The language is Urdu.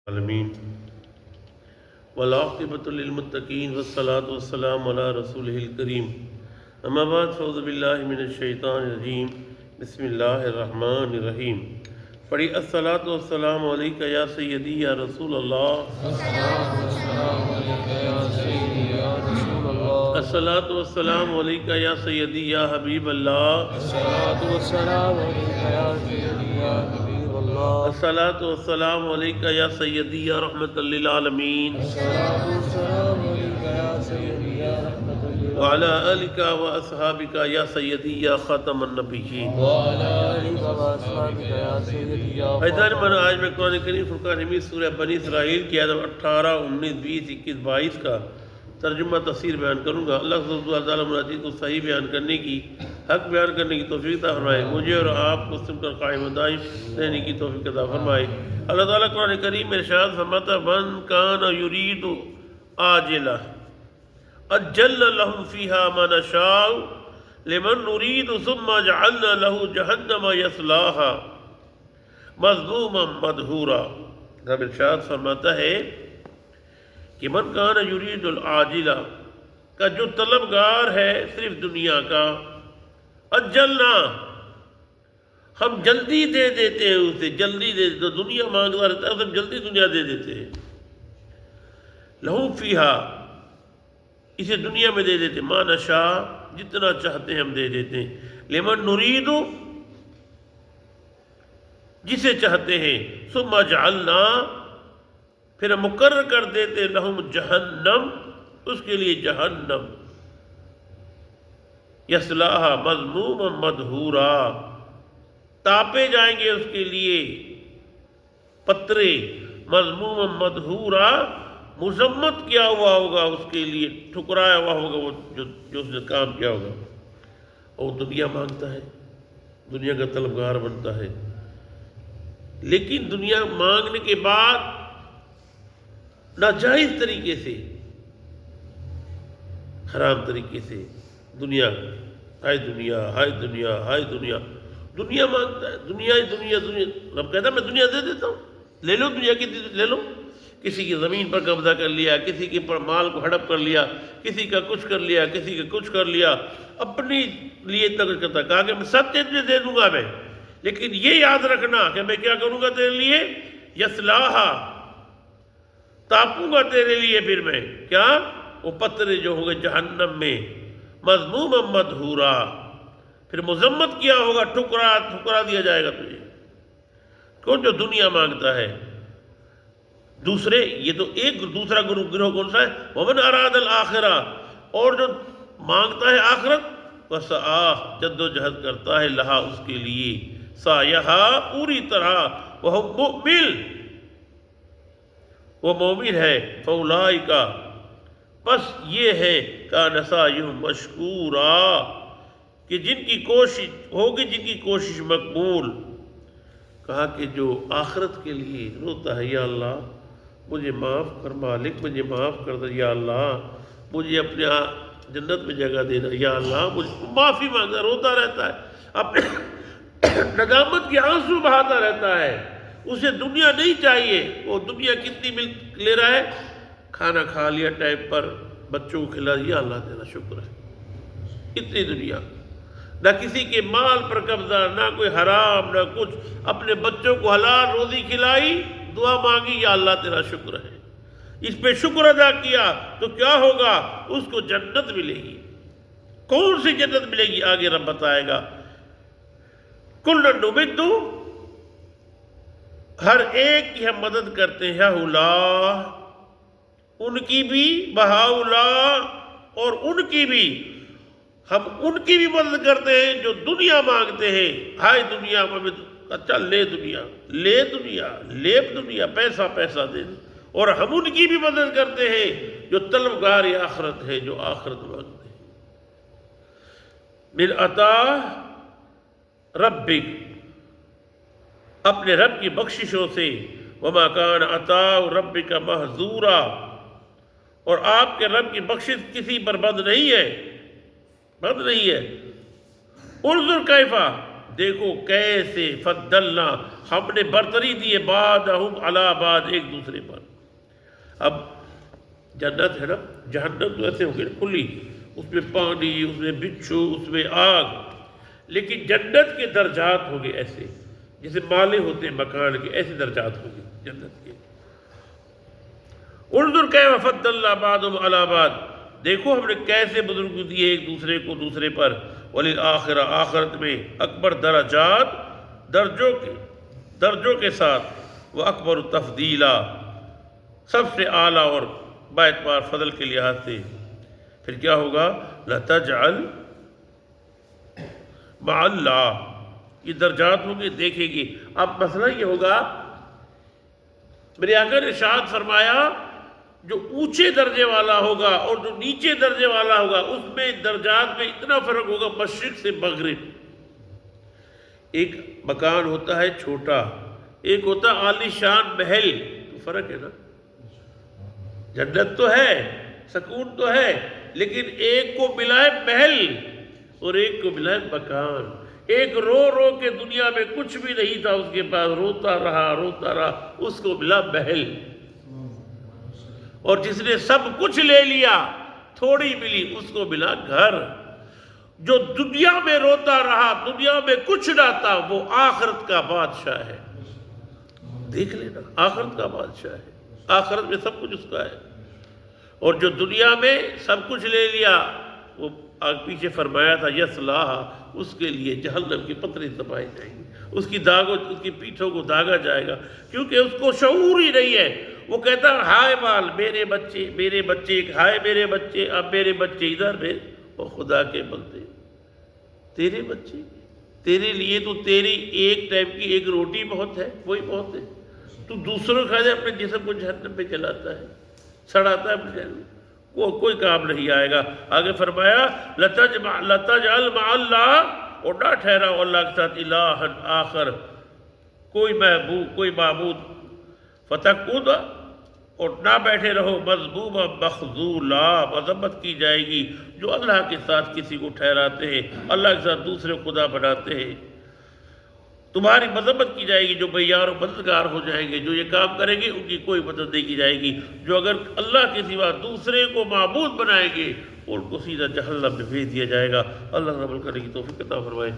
العالمین والعاقبۃ للمتقین والصلاة والسلام علی رسولہ الکریم اما بعد فاعوذ باللہ من الشیطان الرجیم بسم اللہ الرحمن الرحیم پڑھی الصلاۃ والسلام علیک یا سیدی یا رسول اللہ الصلاۃ والسلام علیک یا سیدی یا حبیب اللہ الصلاۃ والسلام علیک یا سیدی یا رحمۃ للعالمین وعلی آلک و اصحابک یا سیدی یا خاتم النبیین عزیزان من، آج میں قرآن کریم فرقان حمید سورہ بنی اسرائیل کی آیات 18 19 20 21 22 کا ترجمہ تفسیر بیان کروں گا۔ اللہ سبحانہ وتعالی مناجات کو صحیح بیان کرنے کی، حق بیان کرنے کی توفیق عطا فرمائے، مجھے اور آپ کو سن کر قائم و دائم رہنے کی توفیق عطا فرمائے۔ اللہ تعالیٰ قرآن کریم میں ارشاد فرماتا ہے من کان یرید عاجلہ عجلنا له فیہا ما نشاء لمن نرید ثم جعلنا له جہنم یصلاھا مذموما مدحورا۔ رب ارشاد فرماتا ہے کہ من کان یرید العاجلہ کا جو طلبگار ہے صرف دنیا کا، اجلنا ہم جلدی دے دیتے ہیں اسے، جلدی دے دیتے، دنیا مانگتا رہتا ہے ہم جلدی دنیا دے دیتے ہیں، لہو فیہا اسے دنیا میں دے دیتے، ما نشاء جتنا چاہتے ہیں ہم دے دیتے ہیں، لمن نرید جسے چاہتے ہیں، ثم جعلنا پھر ہم مقرر کر دیتے لہم جہنم اس کے لیے جہنم، یصلاھا مذموما مدحورا تاپے جائیں گے اس کے لیے پترے، مذموما مدحورا مذمت کیا ہوا ہوگا اس کے لیے، ٹھکرایا ہوا ہوگا وہ جو اس نے کام کیا ہوگا۔ اور دنیا مانگتا ہے، دنیا کا طلبگار بنتا ہے، لیکن دنیا مانگنے کے بعد ناجائز طریقے سے، حرام طریقے سے دنیا، ہائے دنیا ہائے دنیا ہائے دنیا، دنیا مانگتا ہے، دنیا دنیا دنیا۔ رب کہتا ہے میں دنیا دے دیتا ہوں، لے لو دنیا کی لے لو۔ کسی کی زمین پر قبضہ کر لیا، کسی کے پر مال کو ہڑپ کر لیا، کسی کا کچھ کر لیا، کسی کا کچھ کر لیا، اپنی لیے تک کرتا، کہا کہ میں سب تجھے دے دوں گا میں، لیکن یہ یاد رکھنا کہ میں کیا کروں گا تیرے لیے، یصلاھا تاپوں گا تیرے لیے، پھر میں کیا وہ پتھرے جو ہوں گے جہنم میں، مذموما مدحورا پھر مذمت کیا ہوگا، ٹھکرا دیا جائے گا تجھے۔ کون جو دنیا مانگتا ہے، دوسرے یہ تو ایک دوسرا گروہ کون سا ہے، ومن اراد الآخرہ اور جو مانگتا ہے آخرت، وسعیٰ جد و جہد کرتا ہے لہا اس کے لیے، سعیہا پوری طرح، وہ مؤمن وہ مومن ہے، فاولئک بس یہ ہے کان سعیہم مشکورا کہ جن کی کوشش ہوگی، جن کی کوشش مقبول۔ کہا کہ جو آخرت کے لیے روتا ہے، یا اللہ مجھے معاف کر، مالک مجھے معاف کر دے، یا اللہ مجھے اپنے جنت میں جگہ دینا، یا اللہ مجھے معافی مانگتا روتا رہتا ہے، اپنے ندامت کے آنسو بہاتا رہتا ہے، اسے دنیا نہیں چاہیے، وہ دنیا کتنی مل لے رہا ہے، کھانا کھا لیا ٹائم پر، بچوں کو کھلا دیا، اللہ تیرا شکر ہے، اتنی دنیا، نہ کسی کے مال پر قبضہ، نہ کوئی حرام، نہ کچھ، اپنے بچوں کو حلال روزی کھلائی، دعا مانگی، یا اللہ تیرا شکر ہے، اس پہ شکر ادا کیا تو کیا ہوگا، اس کو جنت ملے گی۔ کون سی جنت ملے گی آگے رب بتائے گا، کل نمد ہر ایک کی ہم مدد کرتے ہیں، ہؤلاء ان کی بھی، بہؤلاء اور ان کی بھی، ہم ان کی بھی مدد کرتے ہیں جو دنیا مانگتے ہیں، ہائے دنیا میں اچھا لے دنیا لے دنیا لے دنیا، پیسہ پیسہ دے، اور ہم ان کی بھی مدد کرتے ہیں جو طلبگار آخرت ہے، جو آخرت مانگتے ہیں۔ من عطا ربک اپنے رب کی بخششوں سے، وما کان عطاء ربک محظورا اور آپ کے رب کی بخشش کسی پر بند نہیں ہے، بند نہیں ہے۔ انظر کیفا دیکھو کیسے فضلنا ہم نے برتری دی ہے بعضہم علی بعض ایک دوسرے پر. اب جنت ہے نا، جہنم تو ایسے ہو گئی کھلی، اس میں پانی، اس میں بچھو، اس میں آگ، لیکن جنت کے درجات ہوں گے ایسے جیسے مالے ہوتے ہیں مکان کے، ایسے درجات ہوں گے جنت کے. انظر کیف فضلنا بعضہم علی بعض، دیکھو ہم نے کیسے بزرگ دیے ایک دوسرے کو دوسرے پر. وَلِلْآخِرَةِ آخرت میں اکبر درجات درجوں کے ساتھ، وَأَكْبَرُ تَفْضِيلًا سب سے اعلیٰ اور باعتبار فضل کے لحاظ سے. پھر کیا ہوگا؟ لَتَجْعَلْ مَعَ اللَّهِ، یہ درجات ہوں گے دیکھیں گے. اب مسئلہ یہ ہوگا، میرے آقا نے ارشاد فرمایا جو اونچے درجے والا ہوگا اور جو نیچے درجے والا ہوگا اس میں درجات میں اتنا فرق ہوگا مشرق سے مغرب. ایک مکان ہوتا ہے چھوٹا، ایک ہوتا ہے عالی شان محل، تو فرق ہے نا. جنت تو ہے، سکون تو ہے، لیکن ایک کو ملا ہے محل اور ایک کو ملا ہے مکان. ایک رو رو کے دنیا میں کچھ بھی نہیں تھا اس کے پاس، روتا رہا، اس کو ملا محل. اور جس نے سب کچھ لے لیا تھوڑی ملی، اس کو ملا گھر. جو دنیا میں روتا رہا، دنیا میں کچھ نہ تھا، وہ آخرت کا بادشاہ ہے. دیکھ لینا، آخرت کا بادشاہ ہے، آخرت میں سب کچھ اس کا ہے. اور جو دنیا میں سب کچھ لے لیا، وہ پیچھے فرمایا تھا یصلاھا، اس کے لیے جہنم کی پتری دبائی جائیں گی، اس کی پیٹھوں کو داغا جائے گا، کیونکہ اس کو شعور ہی نہیں ہے. وہ کہتا ہے ہائے مال، میرے بچے، ہائے میرے بچے، اب میرے بچے ادھر ہے. وہ خدا کے بندے، تیرے بچے، تیرے لیے تو تیری ایک ٹائم کی ایک روٹی بہت ہے، وہی بہت ہے. تو دوسروں کھا دے، اپنے جسم کو جہنم پہ چلاتا ہے، سڑاتا ہے اپنے جہنم. کوئی کام نہیں آئے گا. آگے فرمایا لَتَجْعَلْ مَعَ اللَّهِ، اور نہ ٹھہراؤ اللہ کے ساتھ الٰہًا آخر، کوئی معبود. فَتَكُونَ، اور نہ بیٹھے رہو مذموما مخذولا، مذمت کی جائے گی جو اللہ کے ساتھ کسی کو ٹھہراتے ہیں، اللہ کے ساتھ دوسرے خدا بناتے ہیں. تمہاری مذمت کی جائے گی جو بیار و مددگار ہو جائیں گے، جو یہ کام کریں گے ان کی کوئی مدد نہیں کی جائے گی. جو اگر اللہ کے سوا دوسرے کو معبود بنائیں گے ان کو سیدھا جہنم میں بھیج دیا جائے گا. اللہ رب العالمین کی توفیق عطا فرمائے.